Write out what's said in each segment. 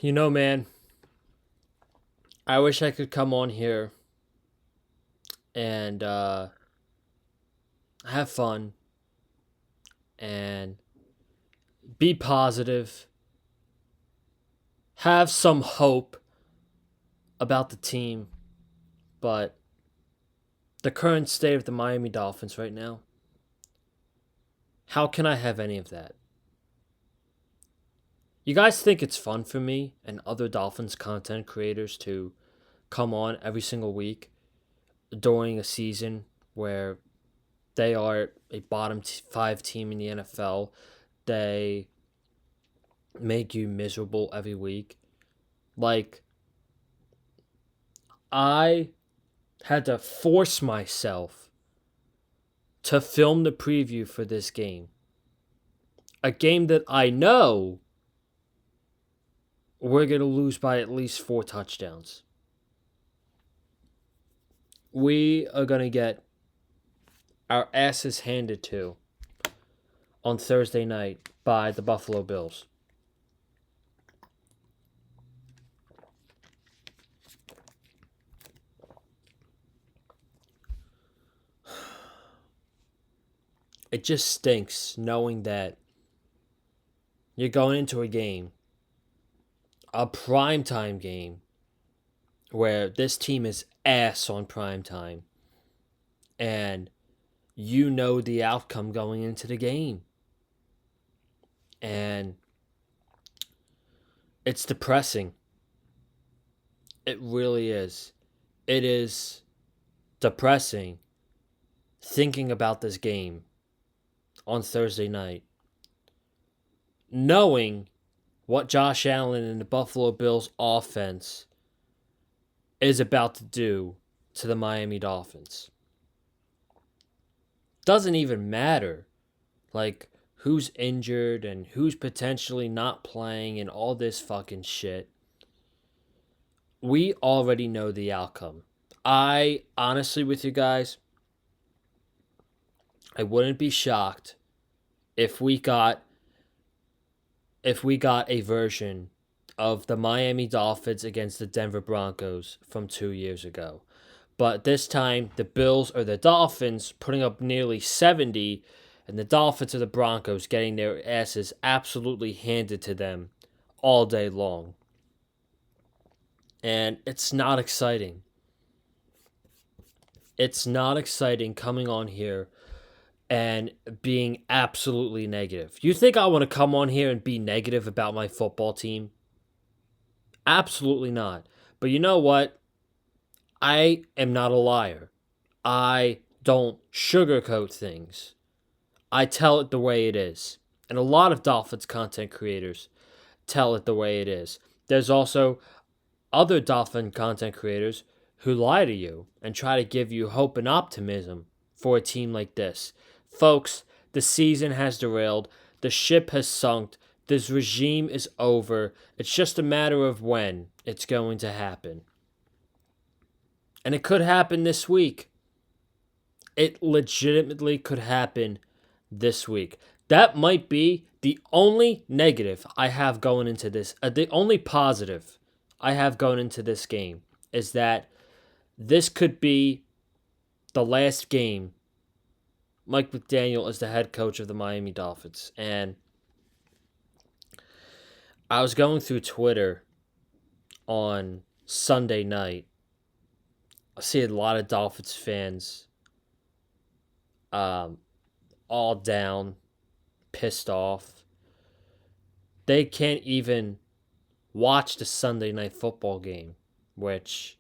Man, I wish I could come on here and have fun and be positive, have some hope about the team, but the current state of the Miami Dolphins right now, how can I have any of that? You guys think it's fun for me and other Dolphins content creators to come on every single week during a season where they are a bottom five team in the NFL? They make you miserable every week. Like, I had to force myself to film the preview for this game. A game that I know we're going to lose by at least 4 touchdowns. We are going to get our asses handed to on Thursday night by the Buffalo Bills. It just stinks knowing that you're going into a primetime game, where this team is ass on primetime, and you know the outcome going into the game. And it's depressing. It really is. It is depressing thinking about this game on Thursday night, knowing what Josh Allen and the Buffalo Bills offense is about to do to the Miami Dolphins. Doesn't even matter, like, who's injured and who's potentially not playing and all this fucking shit. We already know the outcome. I honestly, with you guys, I wouldn't be shocked if we got a version of the Miami Dolphins against the Denver Broncos from 2 years ago. But this time, the Bills or the Dolphins putting up nearly 70, and the Dolphins or the Broncos getting their asses absolutely handed to them all day long. And it's not exciting. It's not exciting coming on here and being absolutely negative. You think I want to come on here and be negative about my football team? Absolutely not. But you know what? I am not a liar. I don't sugarcoat things. I tell it the way it is. And a lot of Dolphins content creators tell it the way it is. There's also other Dolphin content creators who lie to you and try to give you hope and optimism for a team like this. Folks, the season has derailed. The ship has sunk. This regime is over. It's just a matter of when it's going to happen. And it could happen this week. It legitimately could happen this week. That might be the only negative I have going into this. The only positive I have going into this game is that this could be the last game Mike McDaniel is the head coach of the Miami Dolphins. And I was going through Twitter on Sunday night. I see a lot of Dolphins fans all down, pissed off. They can't even watch the Sunday night football game, which,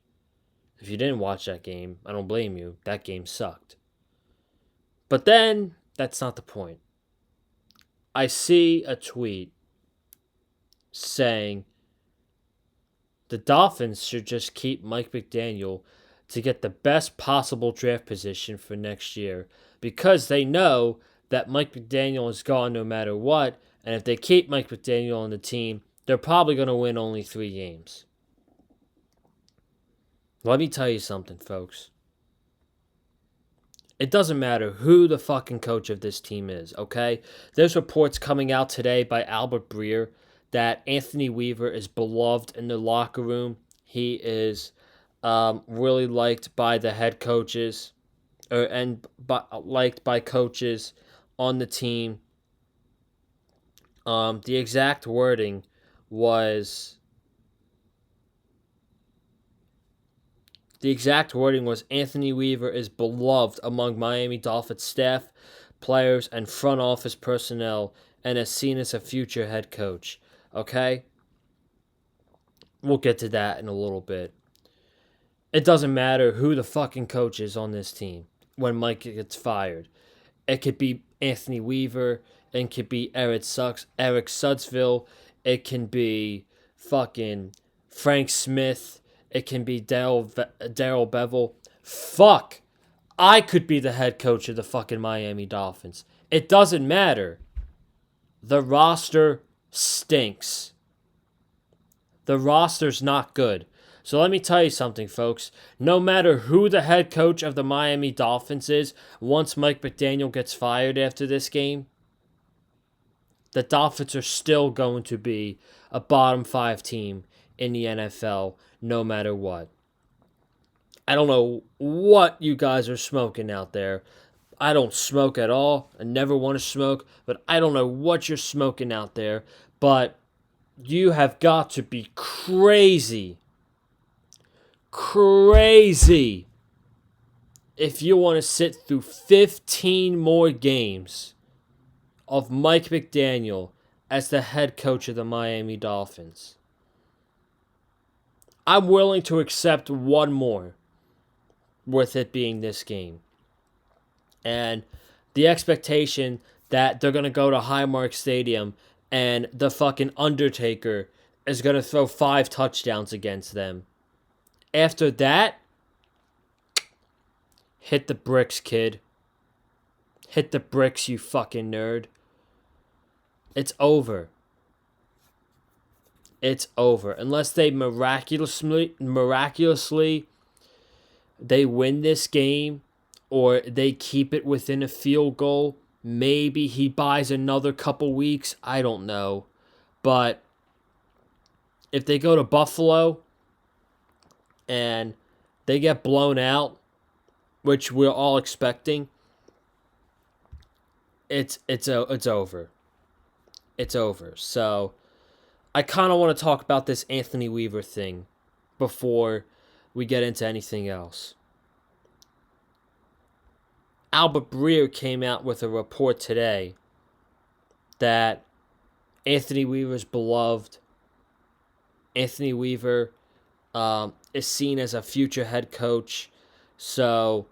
if you didn't watch that game, I don't blame you. That game sucked. But then, that's not the point. I see a tweet saying the Dolphins should just keep Mike McDaniel to get the best possible draft position for next year, because they know that Mike McDaniel is gone no matter what, and if they keep Mike McDaniel on the team, they're probably going to win only 3 games. Let me tell you something, folks. It doesn't matter who the fucking coach of this team is, okay? There's reports coming out today by Albert Breer that Anthony Weaver is beloved in the locker room. He is really liked by the head coaches, liked by coaches on the team. The exact wording was Anthony Weaver is beloved among Miami Dolphins staff, players, and front office personnel, and is seen as a future head coach. Okay? We'll get to that in a little bit. It doesn't matter who the fucking coach is on this team when Mike gets fired. It could be Anthony Weaver. It could be Eric Sudsville. It can be fucking Frank Smith. It can be Daryl Bevel. Fuck. I could be the head coach of the fucking Miami Dolphins. It doesn't matter. The roster stinks. The roster's not good. So let me tell you something, folks. No matter who the head coach of the Miami Dolphins is, once Mike McDaniel gets fired after this game, the Dolphins are still going to be a bottom 5 team in the NFL, no matter what. I don't know what you guys are smoking out there. I don't smoke at all. I never want to smoke, but I don't know what you're smoking out there. But you have got to be crazy if you want to sit through 15 more games of Mike McDaniel as the head coach of the Miami Dolphins. I'm willing to accept one more, with it being this game. And the expectation that they're going to go to Highmark Stadium and the fucking Undertaker is going to throw 5 touchdowns against them. After that, hit the bricks, kid. Hit the bricks, you fucking nerd. It's over. It's over. Unless they miraculously they win this game or they keep it within a field goal. Maybe he buys another couple weeks. I don't know. But if they go to Buffalo and they get blown out, which we're all expecting, it's over. It's over. So I kind of want to talk about this Anthony Weaver thing before we get into anything else. Albert Breer came out with a report today that Anthony Weaver's beloved. Anthony Weaver is seen as a future head coach. So,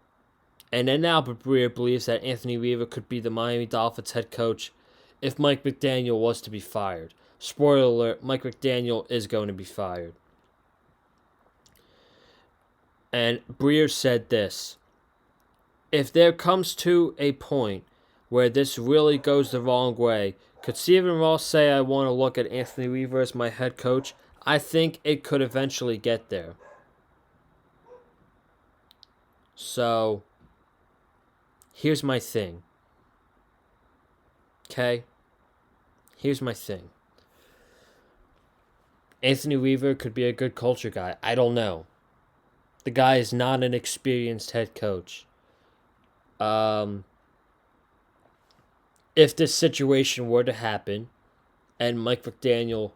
and then Albert Breer believes that Anthony Weaver could be the Miami Dolphins head coach if Mike McDaniel was to be fired. Spoiler alert, Mike McDaniel is going to be fired. And Breer said this: if there comes to a point where this really goes the wrong way, could Stephen Ross say I want to look at Anthony Weaver as my head coach? I think it could eventually get there. So, here's my thing. Okay? Here's my thing. Anthony Weaver could be a good culture guy. I don't know. The guy is not an experienced head coach. If this situation were to happen, and Mike McDaniel,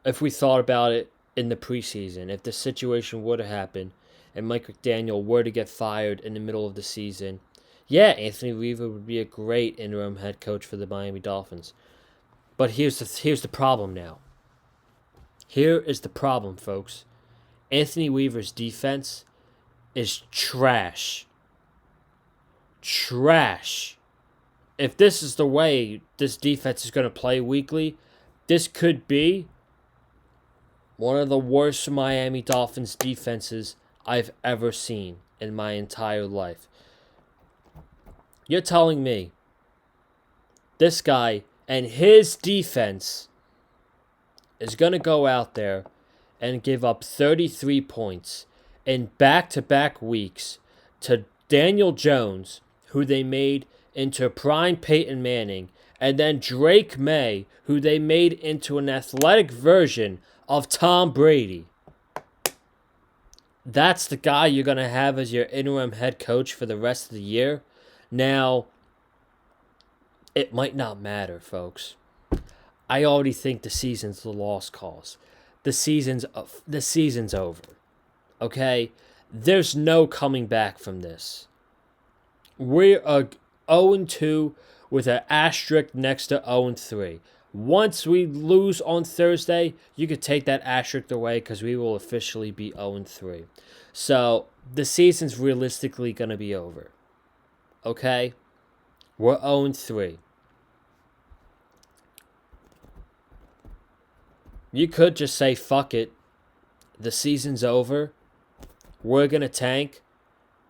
if we thought about it in the preseason, if this situation were to happen, and Mike McDaniel were to get fired in the middle of the season, yeah, Anthony Weaver would be a great interim head coach for the Miami Dolphins. But here's the problem now. Here is the problem, folks. Anthony Weaver's defense is trash. Trash. If this is the way this defense is going to play weekly, this could be one of the worst Miami Dolphins defenses I've ever seen in my entire life. You're telling me this guy and his defense is going to go out there and give up 33 points in back-to-back weeks to Daniel Jones, who they made into prime Peyton Manning, And then Drake May, who they made into an athletic version of Tom Brady. That's the guy you're going to have as your interim head coach for the rest of the year. Now, it might not matter, folks. I already think the season's a lost cause. The season's over. Okay? There's no coming back from this. We are 0-2 with an asterisk next to 0-3. Once we lose on Thursday, you could take that asterisk away because we will officially be 0-3. So the season's realistically going to be over. Okay? We're 0-3. You could just say, fuck it. The season's over. We're going to tank.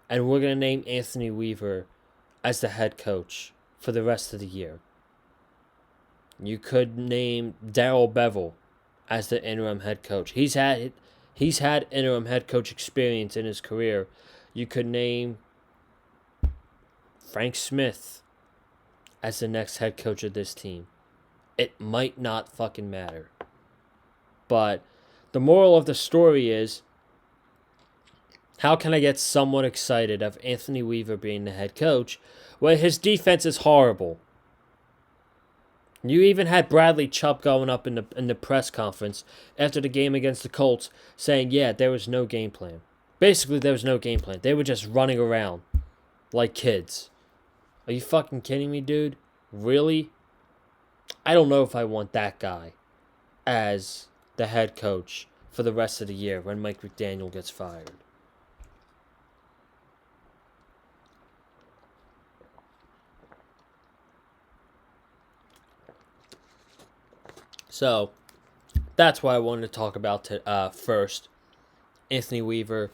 And we're going to name Anthony Weaver as the head coach for the rest of the year. You could name Darrell Bevell as the interim head coach. He's had interim head coach experience in his career. You could name Frank Smith as the next head coach of this team. It might not fucking matter. But the moral of the story is, how can I get somewhat excited of Anthony Weaver being the head coach when his defense is horrible? You even had Bradley Chubb going up in the press conference after the game against the Colts saying, yeah, there was no game plan. Basically, there was no game plan. They were just running around like kids. Are you fucking kidding me, dude? Really? I don't know if I want that guy as the head coach for the rest of the year when Mike McDaniel gets fired. So, that's why I wanted to talk about first. Anthony Weaver,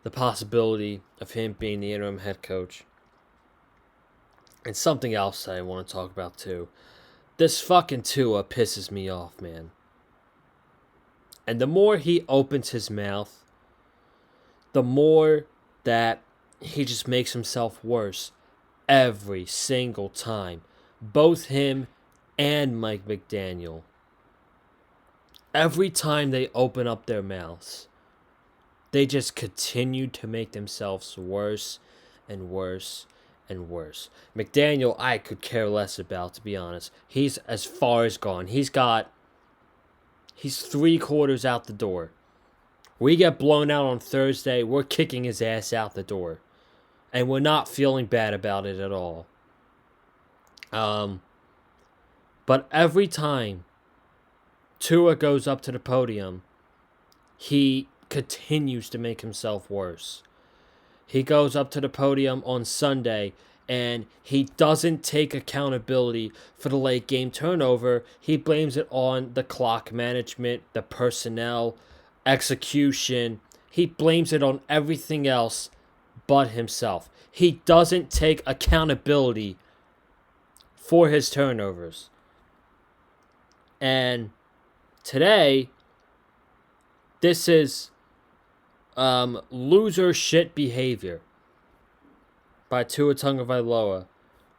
the possibility of him being the interim head coach. And something else that I want to talk about too. This fucking Tua pisses me off, man. And the more he opens his mouth, the more that he just makes himself worse every single time. Both him and Mike McDaniel. Every time they open up their mouths, they just continue to make themselves worse and worse and worse. McDaniel, I could care less about, to be honest. He's as far as gone. He's 3/4 out the door. We get blown out on Thursday, we're kicking his ass out the door. And we're not feeling bad about it at all. But every time Tua goes up to the podium, he continues to make himself worse. He goes up to the podium on Sunday and he doesn't take accountability for the late game turnover. He blames it on the clock management, the personnel, execution. He blames it on everything else but himself. He doesn't take accountability for his turnovers. And today, this is loser shit behavior by Tua Tagovailoa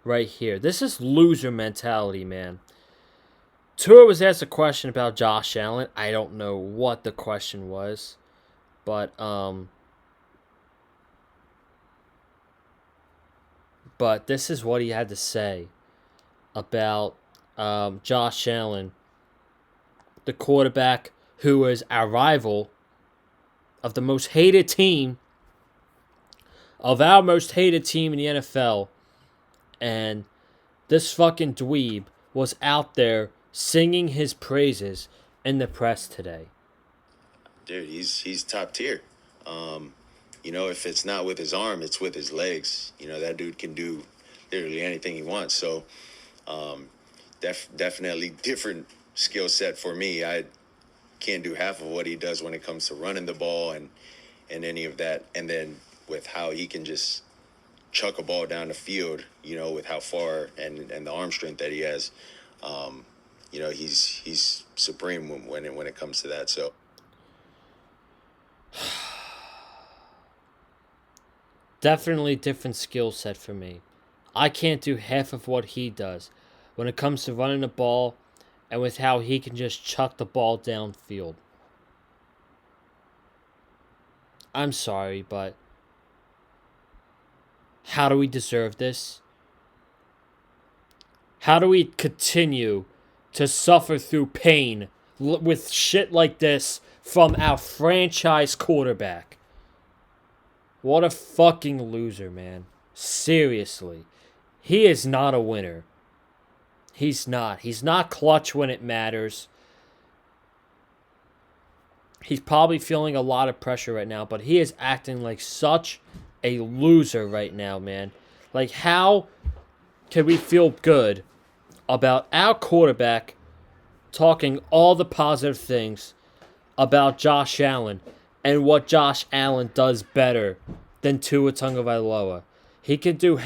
right here. This is loser mentality, man. Tua was asked a question about Josh Allen. I don't know what the question was, but this is what he had to say about Josh Allen, the quarterback who is our rival of the most hated team, of our most hated team in the NFL. And this fucking dweeb was out there singing his praises in the press today. Dude, he's top tier. If it's not with his arm, it's with his legs. That dude can do literally anything he wants. So, definitely different skill set for me. I can't do half of what he does when it comes to running the ball and any of that. And then with how he can just chuck a ball down the field, with how far and the arm strength that he has, he's supreme when it comes to that. So definitely different skill set for me. I can't do half of what he does. when it comes to running the ball and with how he can just chuck the ball downfield. I'm sorry, but how do we deserve this? How do we continue to suffer through pain with shit like this from our franchise quarterback? What a fucking loser, man. Seriously. He is not a winner. He's not. He's not clutch when it matters. He's probably feeling a lot of pressure right now, but he is acting like such a loser right now, man. Like, how can we feel good about our quarterback talking all the positive things about Josh Allen and what Josh Allen does better than Tua Tagovailoa? I can't do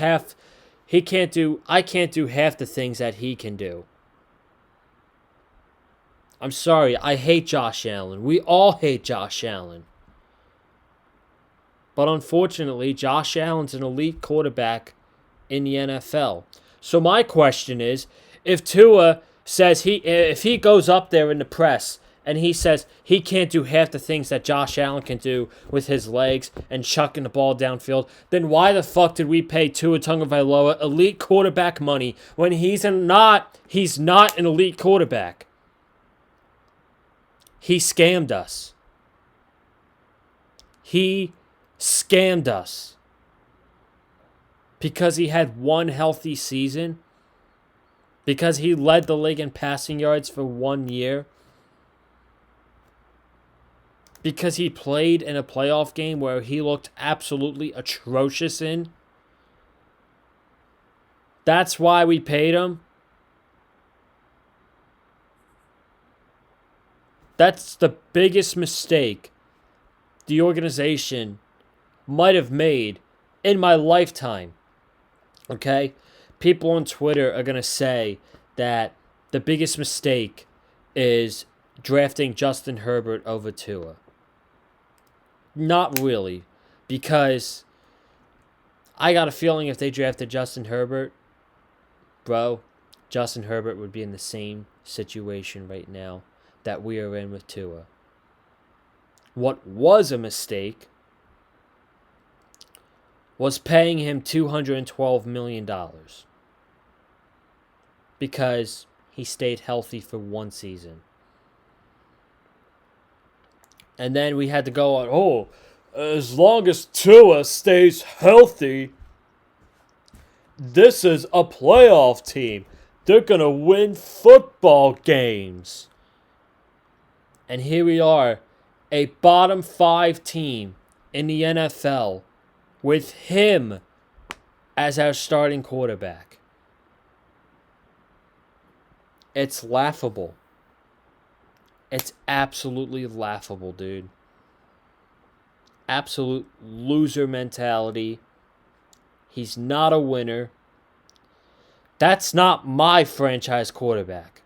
half the things that he can do. I'm sorry, I hate Josh Allen. We all hate Josh Allen. But unfortunately, Josh Allen's an elite quarterback in the NFL. So my question is, if Tua says if he goes up there in the press and he says he can't do half the things that Josh Allen can do with his legs and chucking the ball downfield, then why the fuck did we pay Tua Tagovailoa elite quarterback money when he's not an elite quarterback? He scammed us. He scammed us. Because he had one healthy season. Because he led the league in passing yards for 1 year. Because he played in a playoff game where he looked absolutely atrocious in. That's why we paid him. That's the biggest mistake the organization might have made in my lifetime. Okay? People on Twitter are going to say that the biggest mistake is drafting Justin Herbert over Tua. Not really. Because I got a feeling if they drafted Justin Herbert, bro, Justin Herbert would be in the same situation right now that we are in with Tua. What was a mistake was paying him $212 million because he stayed healthy for one season. And then we had to go on, as long as Tua stays healthy, this is a playoff team. They're going to win football games. And here we are, a bottom 5 team in the NFL with him as our starting quarterback. It's laughable. It's absolutely laughable, dude. Absolute loser mentality. He's not a winner. That's not my franchise quarterback.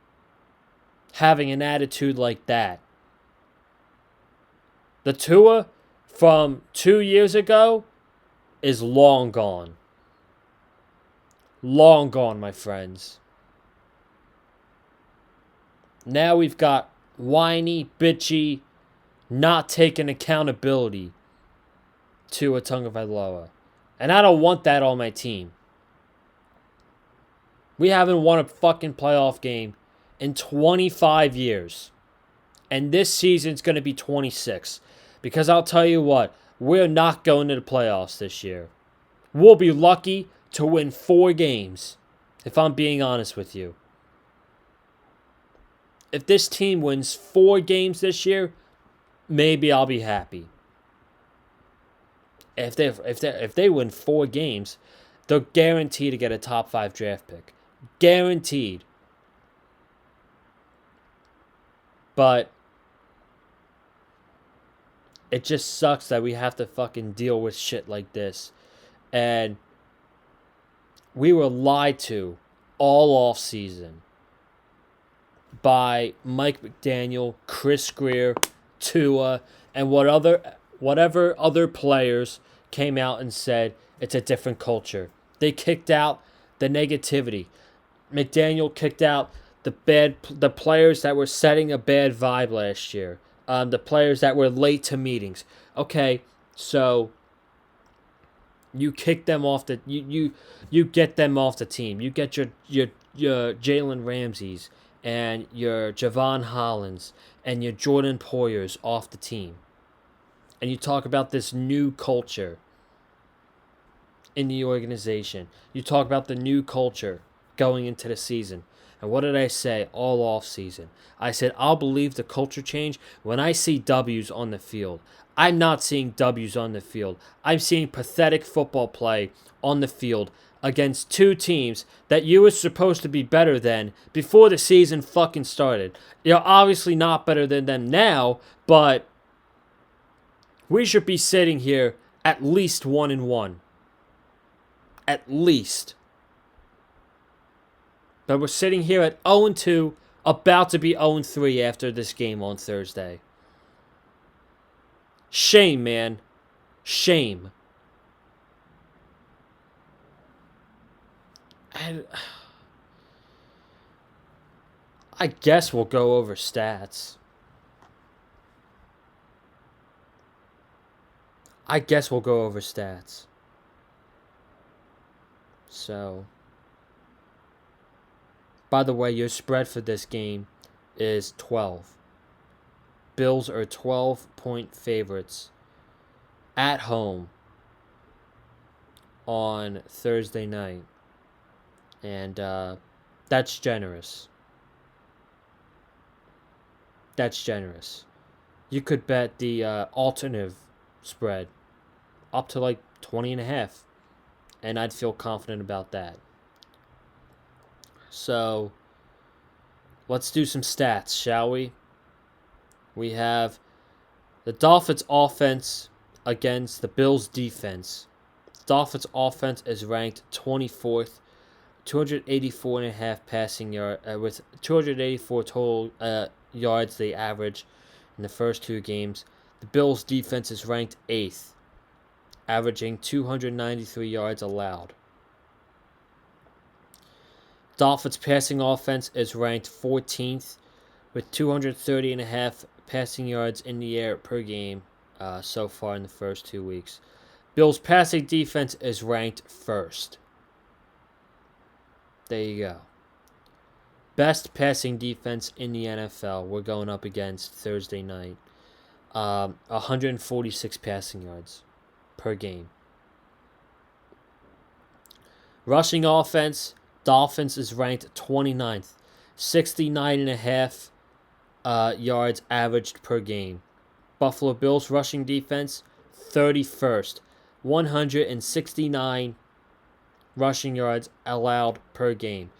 Having an attitude like that. The Tua from 2 years ago is long gone. Long gone, my friends. Now we've got whiny, bitchy, not taking accountability Tua Tagovailoa. And I don't want that on my team. We haven't won a fucking playoff game in 25 years. And this season's going to be 26. Because I'll tell you what, we're not going to the playoffs this year. We'll be lucky to win 4 games, if I'm being honest with you. If this team wins 4 games this year, maybe I'll be happy. If they win 4 games, they're guaranteed to get a top 5 draft pick. Guaranteed. But it just sucks that we have to fucking deal with shit like this. And we were lied to all off season by Mike McDaniel, Chris Greer, Tua, and whatever other players came out and said it's a different culture. They kicked out the negativity. McDaniel kicked out the players that were setting a bad vibe last year. The players that were late to meetings. Okay, so you kick them off you get them off the team. You get your Jalen Ramseys and your Javon Hollins and your Jordan Poyers off the team. And you talk about this new culture in the organization. You talk about the new culture going into the season. And what did I say all off season? I said I'll believe the culture change when I see W's on the field. I'm not seeing W's on the field. I'm seeing pathetic football play on the field against two teams that you were supposed to be better than before the season fucking started. You're obviously not better than them now, but we should be sitting here at least 1-1. At least. But we're sitting here at 0-2, about to be 0-3 after this game on Thursday. Shame, man. Shame. And I guess we'll go over stats. So, by the way, your spread for this game is 12. Bills are 12-point favorites at home on Thursday night. And that's generous. You could bet the alternative spread up to like 20.5. And I'd feel confident about that. So, let's do some stats, shall we? We have the Dolphins offense against the Bills defense. The Dolphins offense is ranked 24th, 284.5 passing yard, with 284 total yards they average in the first two games. The Bills defense is ranked 8th, averaging 293 yards allowed. Dolphins passing offense is ranked 14th with 230.5 passing yards in the air per game so far in the first 2 weeks. Bills passing defense is ranked 1st. There you go. Best passing defense in the NFL we're going up against Thursday night. 146 passing yards per game. Rushing offense, Dolphins is ranked 29th, 69.5 yards averaged per game. Buffalo Bills rushing defense, 31st, 169 rushing yards allowed per game.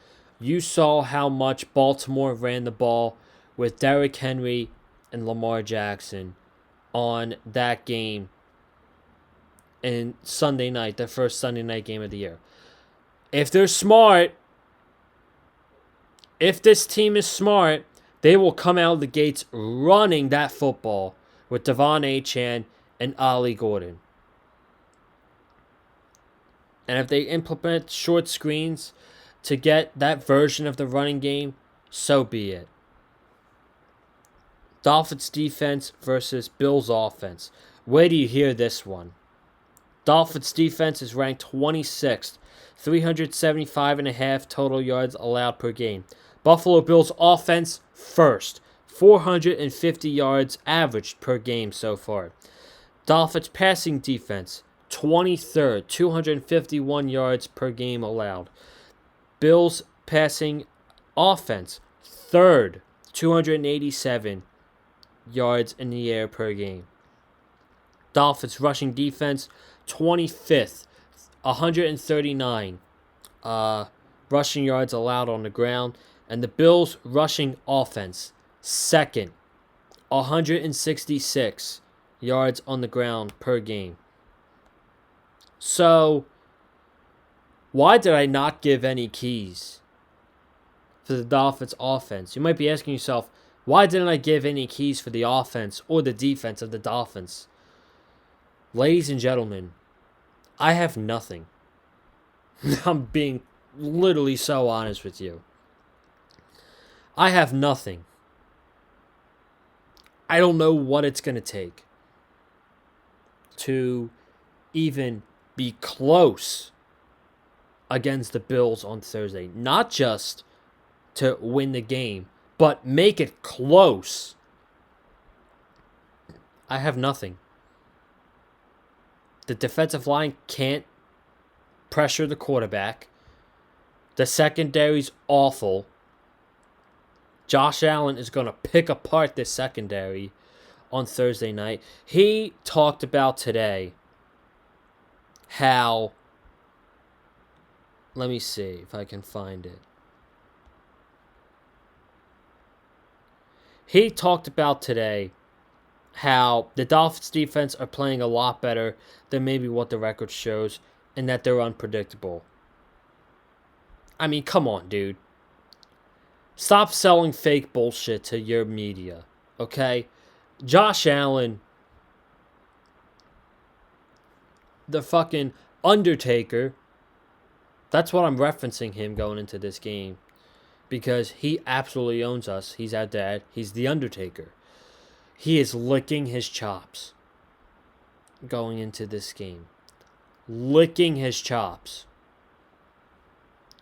You saw how much Baltimore ran the ball with Derrick Henry and Lamar Jackson on that game in Sunday night, the first Sunday night game of the year. If they're smart, if this team is smart, they will come out of the gates running that football with Devon Achane and Ollie Gordon. And if they implement short screens to get that version of the running game, so be it. Dolphins defense versus Bills offense. Where do you hear this one? Dolphins defense is ranked 26th, 375.5 total yards allowed per game. Buffalo Bills offense, 1st, 450 yards averaged per game so far. Dolphins passing defense, 23rd, 251 yards per game allowed. Bills passing offense, 3rd, 287 yards in the air per game. Dolphins rushing defense, 25th, 139 rushing yards allowed on the ground. And the Bills rushing offense, 2nd, 166 yards on the ground per game. So, why did I not give any keys for the Dolphins offense? You might be asking yourself, why didn't I give any keys for the offense or the defense of the Dolphins? Ladies and gentlemen, I have nothing. I'm being literally so honest with you. I have nothing. I don't know what it's going to take to even be close against the Bills on Thursday. Not just to win the game, but make it close. I have nothing. The defensive line can't pressure the quarterback. The secondary's awful. Josh Allen is going to pick apart this secondary on Thursday night. He talked about today how, let me see if I can find it. He talked about today how the Dolphins defense are playing a lot better than maybe what the record shows, and that they're unpredictable. I mean, come on, dude. Stop selling fake bullshit to your media, okay? Josh Allen, the fucking Undertaker, that's what I'm referencing him going into this game. Because he absolutely owns us. He's our dad. He's the Undertaker. He is licking his chops going into this game. Licking his chops.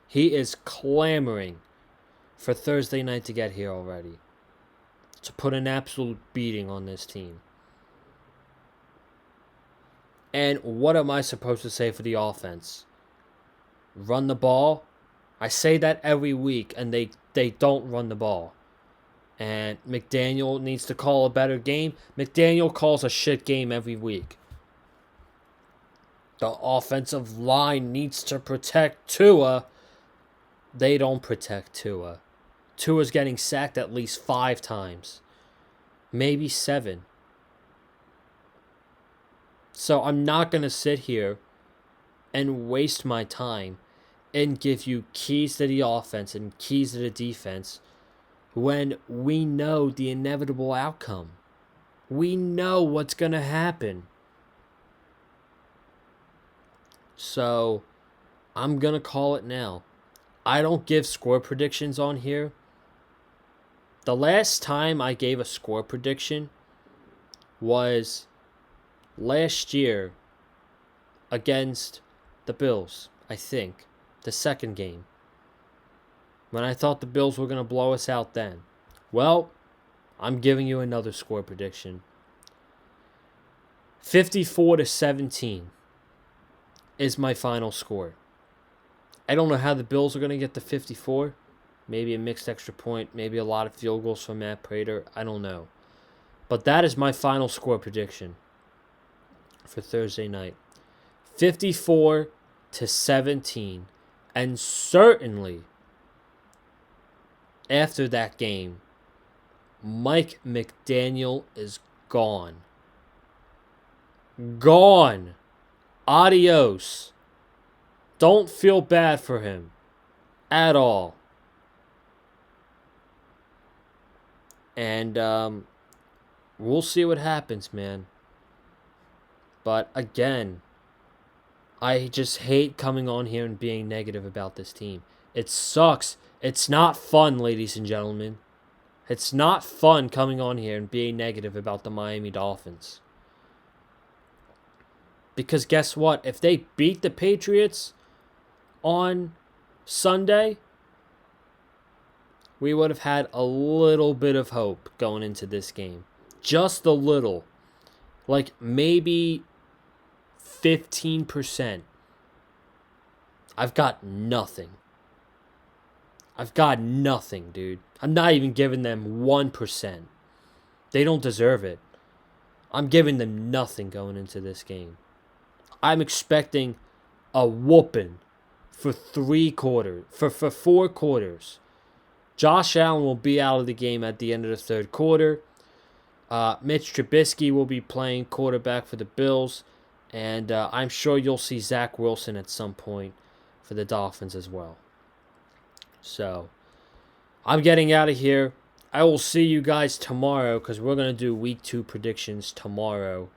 He is clamoring for Thursday night to get here already. To put an absolute beating on this team. And what am I supposed to say for the offense? Run the ball? I say that every week, and they don't run the ball. And McDaniel needs to call a better game. McDaniel calls a shit game every week. The offensive line needs to protect Tua. They don't protect Tua. Tua's getting sacked at least 5 times. Maybe 7. So I'm not going to sit here and waste my time and give you keys to the offense and keys to the defense when we know the inevitable outcome. We know what's going to happen. So I'm going to call it now. I don't give score predictions on here. The last time I gave a score prediction was last year against the Bills, I think. The second game. When I thought the Bills were going to blow us out then. Well, I'm giving you another score prediction. 54-17 is my final score. I don't know how the Bills are going to get to 54. Maybe a mixed extra point. Maybe a lot of field goals from Matt Prater. I don't know. But that is my final score prediction for Thursday night. 54-17. And certainly, after that game, Mike McDaniel is gone. Gone. Adios. Don't feel bad for him at all. And we'll see what happens, man. But again, I just hate coming on here and being negative about this team. It sucks. It's not fun, ladies and gentlemen. It's not fun coming on here and being negative about the Miami Dolphins. Because guess what? If they beat the Patriots on Sunday, we would have had a little bit of hope going into this game. Just a little. Like maybe 15%. I've got nothing. I've got nothing, dude. I'm not even giving them 1%. They don't deserve it. I'm giving them nothing going into this game. I'm expecting a whooping for 4 quarters. Josh Allen will be out of the game at the end of the third quarter. Mitch Trubisky will be playing quarterback for the Bills. And I'm sure you'll see Zach Wilson at some point for the Dolphins as well. So, I'm getting out of here. I will see you guys tomorrow because we're going to do Week 2 predictions tomorrow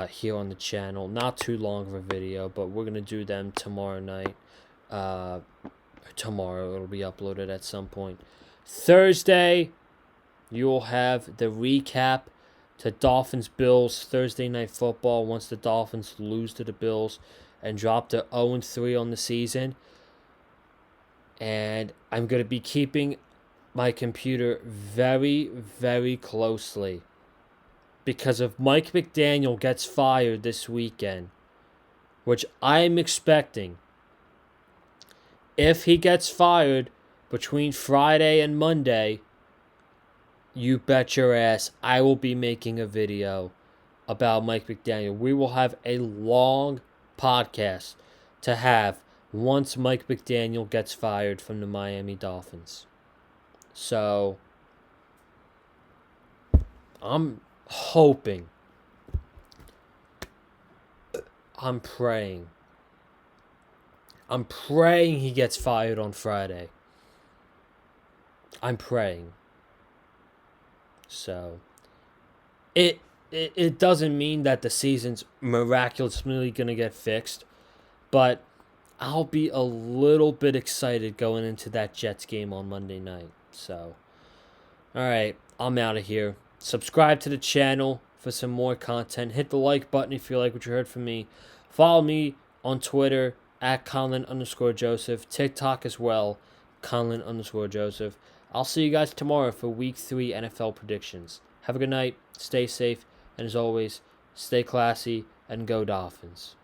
here on the channel. Not too long of a video, but we're going to do them tomorrow night Tomorrow it'll be uploaded at some point. Thursday, you'll have the recap to Dolphins Bills Thursday Night Football once the Dolphins lose to the Bills and drop to 0-3 on the season. And I'm going to be keeping my computer very, very closely because if Mike McDaniel gets fired this weekend, which I'm expecting, if he gets fired between Friday and Monday, you bet your ass I will be making a video about Mike McDaniel. We will have a long podcast to have once Mike McDaniel gets fired from the Miami Dolphins. So, I'm hoping, I'm praying he gets fired on Friday. I'm praying. So, it doesn't mean that the season's miraculously going to get fixed, but I'll be a little bit excited going into that Jets game on Monday night. So, all right, I'm out of here. Subscribe to the channel for some more content. Hit the like button if you like what you heard from me. Follow me on Twitter at Conlon_Joseph. TikTok as well, Conlon_Joseph. I'll see you guys tomorrow for Week 3 NFL predictions. Have a good night. Stay safe. And as always, stay classy and go Dolphins.